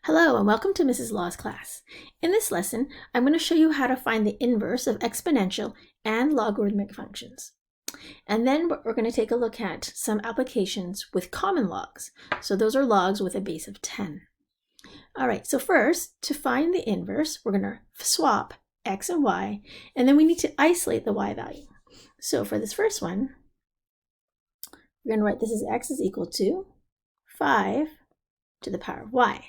Hello and welcome to Mrs. Law's class. In this lesson, I'm going to show you how to find the inverse of exponential and logarithmic functions. And then we're going to take a look at some applications with common logs. So those are logs with a base of 10. All right, so first, to find the inverse, we're going to swap x and y, and then we need to isolate the y value. So for this first one, we're going to write this as x is equal to 5 to the power of y.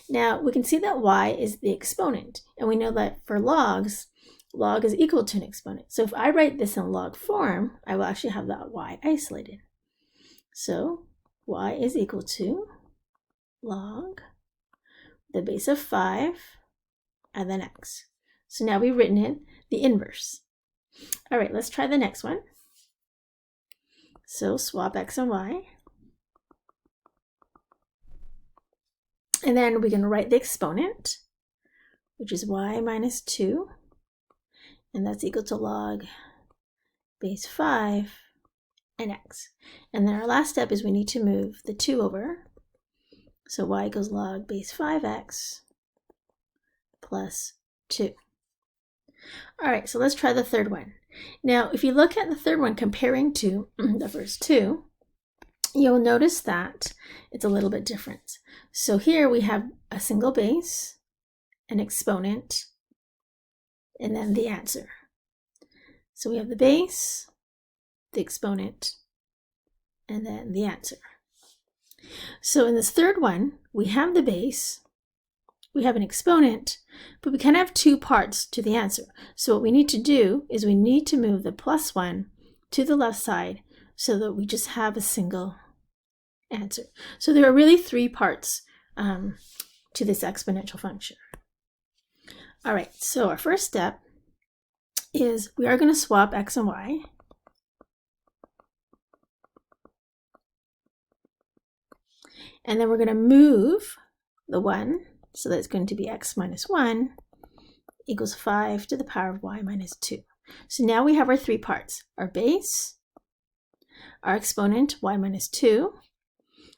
Now, we can see that y is the exponent, and we know that for logs, log is equal to an exponent. So if I write this in log form, I will actually have that y isolated. So y is equal to log the base of 5 and then x. So now we've written in the inverse. All right, let's try the next one. So swap x and y. And then we're going to write the exponent, which is y minus 2, and that's equal to log base 5 and x. And then our last step is we need to move the 2 over. So y equals log base 5x plus 2. All right, so let's try the third one. Now, if you look at the third one comparing to the first two, you'll notice that it's a little bit different. So here we have a single base, an exponent, and then the answer. So we have the base, the exponent, and then the answer. So in this third one, we have the base, we have an exponent, but we kind of have two parts to the answer. So what we need to do is we need to move the plus 1 to the left side so that we just have a single answer. So there are really three parts to this exponential function. All right, so our first step is we are going to swap x and y. And then we're going to move the 1, so that's going to be x minus 1 equals 5 to the power of y minus 2. So now we have our three parts, our base, our exponent, y minus 2,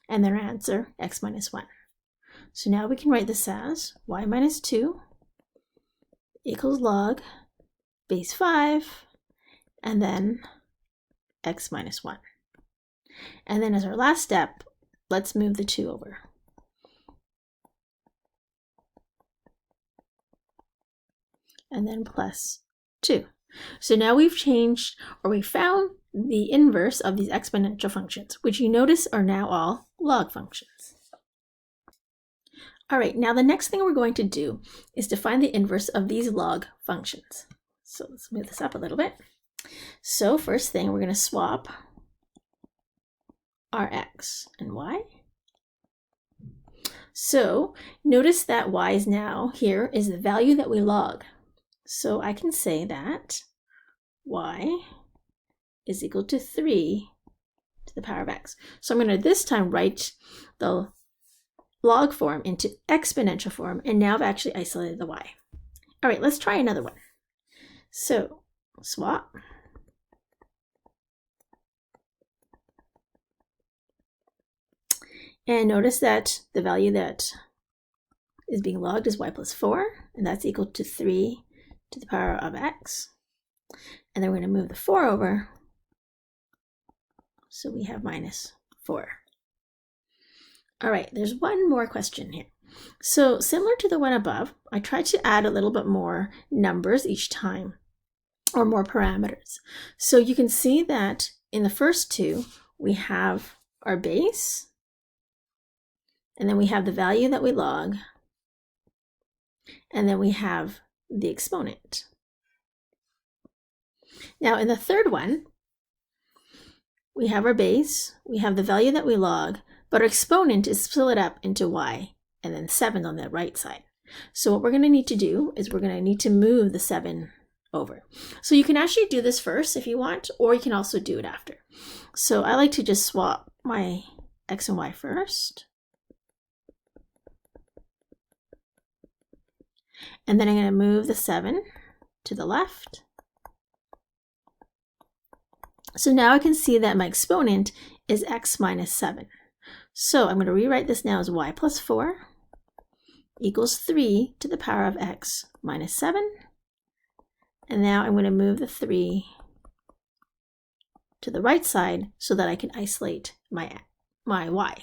and then our answer, x minus 1. So now we can write this as y minus 2 equals log base 5, and then x minus 1. And then as our last step, let's move the 2 over. And then plus 2. So now we've changed, or we found the inverse of these exponential functions, which you notice are now all log functions. All right, now the next thing we're going to do is to find the inverse of these log functions. So let's move this up a little bit. So first thing, we're going to swap our x and y. So notice that y is now, here is the value that we log. So I can say that y is equal to 3 to the power of x. So I'm going to this time write the log form into exponential form, and now I've actually isolated the y. All right, let's try another one. So swap. And notice that the value that is being logged is y plus 4, and that's equal to 3 to the power of x. And then we're going to move the 4 over, so we have minus 4. All right, there's one more question here. So similar to the one above, I tried to add a little bit more numbers each time, or more parameters. So you can see that in the first two, we have our base, and then we have the value that we log, and then we have the exponent. Now in the third one, we have our base, we have the value that we log, but our exponent is split up into y and then 7 on the right side. So what we're going to need to do is we're going to need to move the 7 over. So you can actually do this first if you want, or you can also do it after. So I like to just swap my x and y first. And then I'm going to move the 7 to the left. So now I can see that my exponent is x minus 7. So I'm going to rewrite this now as y plus 4 equals 3 to the power of x minus 7. And now I'm going to move the 3 to the right side so that I can isolate my y.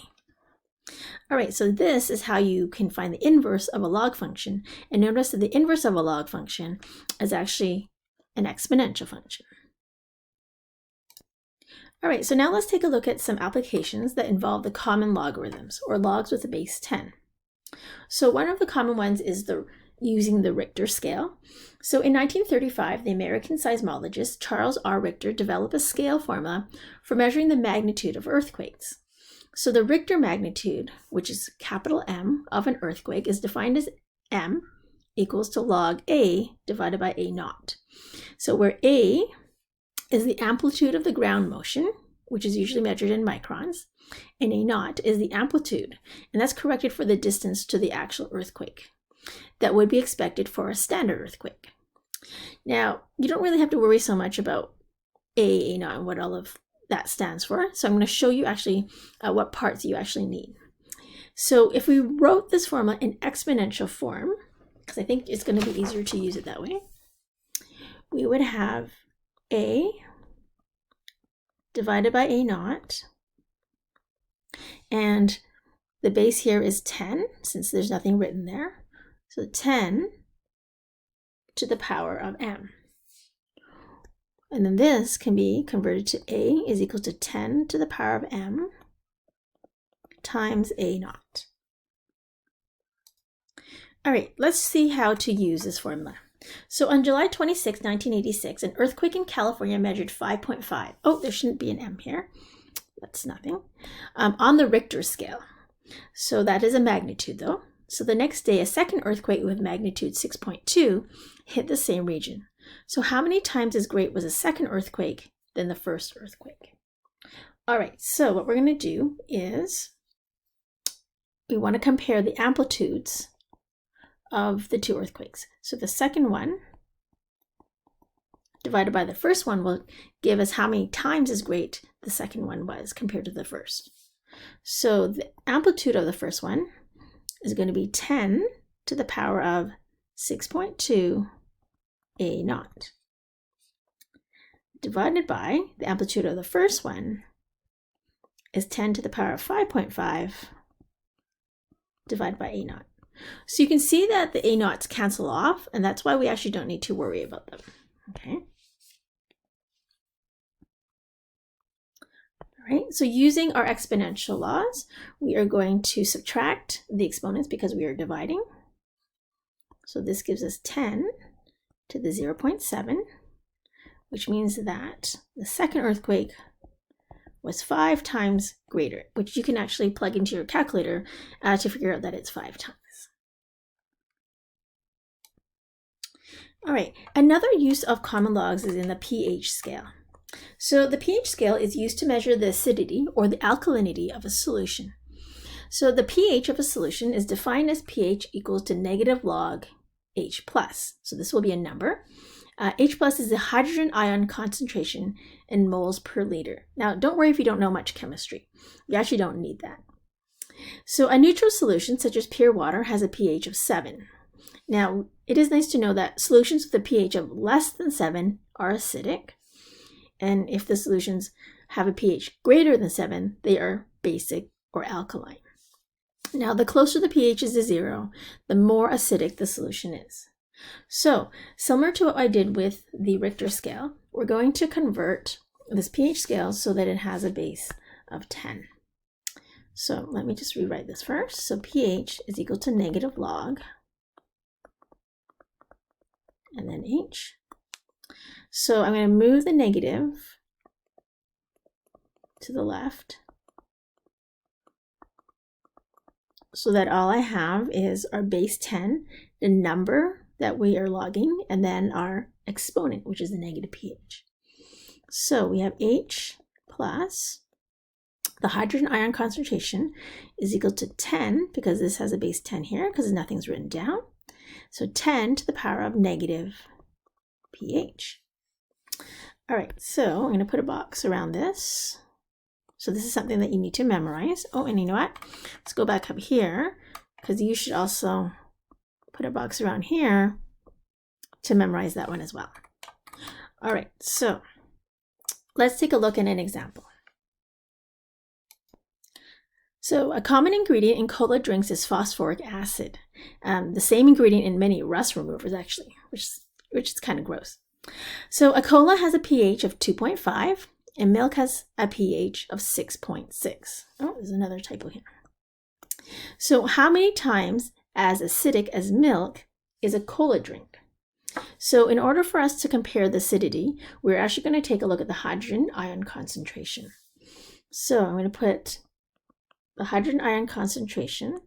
All right, so this is how you can find the inverse of a log function. And notice that the inverse of a log function is actually an exponential function. All right, so now let's take a look at some applications that involve the common logarithms, or logs with a base 10. So one of the common ones is using the Richter scale. So in 1935, the American seismologist Charles R. Richter developed a scale formula for measuring the magnitude of earthquakes. So the Richter magnitude, which is capital M of an earthquake, is defined as M equals to log A divided by A naught. So where A is the amplitude of the ground motion, which is usually measured in microns, and A naught is the amplitude, and that's corrected for the distance to the actual earthquake that would be expected for a standard earthquake. Now, you don't really have to worry so much about A naught, and what all of that stands for. So I'm going to show you actually what parts you actually need. So if we wrote this formula in exponential form, because I think it's going to be easier to use it that way, we would have A divided by A naught, and the base here is 10, since there's nothing written there. So 10 to the power of m. And then this can be converted to A is equal to 10 to the power of m times A naught. All right, let's see how to use this formula. So on July 26, 1986, an earthquake in California measured 5.5. Oh, there shouldn't be an m here. That's nothing. On the Richter scale. So that is a magnitude though. So the next day, a second earthquake with magnitude 6.2 hit the same region. So how many times as great was the second earthquake than the first earthquake? All right, so what we're going to do is we want to compare the amplitudes of the two earthquakes. So the second one divided by the first one will give us how many times as great the second one was compared to the first. So the amplitude of the first one is going to be 10 to the power of 6.2 A naught divided by the amplitude of the first one is 10 to the power of 5.5 divided by A naught. So you can see that the A naughts cancel off, and that's why we actually don't need to worry about them. Okay. All right, so using our exponential laws, we are going to subtract the exponents because we are dividing. So this gives us 10 to the 0.7, which means that the second earthquake was 5 times greater, which you can actually plug into your calculator to figure out that it's 5 times. All right, another use of common logs is in the pH scale. So the pH scale is used to measure the acidity or the alkalinity of a solution. So the pH of a solution is defined as pH equals to negative log H plus. So this will be a number. H plus is the hydrogen ion concentration in moles per liter. Now, don't worry if you don't know much chemistry. You actually don't need that. So a neutral solution, such as pure water, has a pH of 7. Now, it is nice to know that solutions with a pH of less than 7 are acidic. And if the solutions have a pH greater than 7, they are basic or alkaline. Now, the closer the pH is to 0, the more acidic the solution is. So, similar to what I did with the Richter scale, we're going to convert this pH scale so that it has a base of 10. So, let me just rewrite this first. So, pH is equal to negative log, and then H. So I'm going to move the negative to the left so that all I have is our base 10, the number that we are logging, and then our exponent, which is the negative pH. So we have H plus the hydrogen ion concentration is equal to 10, because this has a base 10 here, because nothing's written down. So 10 to the power of negative pH. All right, so I'm going to put a box around this. So this is something that you need to memorize. Oh, and you know what? Let's go back up here, because you should also put a box around here to memorize that one as well. All right, so let's take a look at an example. So a common ingredient in cola drinks is phosphoric acid, the same ingredient in many rust removers actually, which is kind of gross. So a cola has a pH of 2.5 and milk has a pH of 6.6. Oh, there's another typo here. So how many times as acidic as milk is a cola drink? So in order for us to compare the acidity, we're actually going to take a look at the hydrogen ion concentration. So I'm going to put the hydrogen ion concentration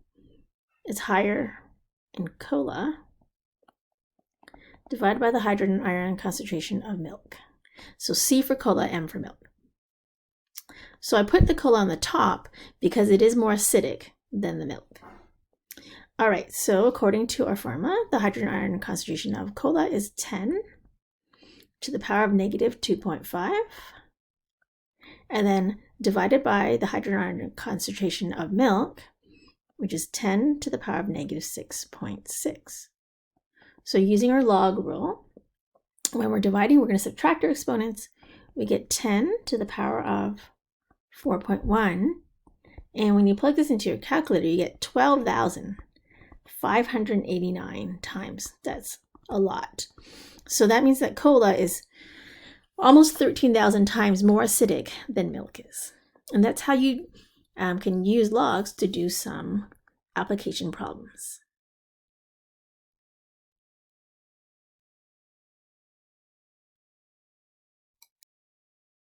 is higher in cola divided by the hydrogen ion concentration of milk. So C for cola, M for milk. So I put the cola on the top because it is more acidic than the milk. All right, so according to our formula, the hydrogen ion concentration of cola is 10 to the power of negative 2.5, and then divided by the hydrogen ion concentration of milk, which is 10 to the power of negative 6.6. So using our log rule, when we're dividing, we're going to subtract our exponents. We get 10 to the power of 4.1, and when you plug this into your calculator, you get 12,589 times. That's a lot. So that means that cola is almost 13,000 times more acidic than milk is. And that's how you can use logs to do some application problems.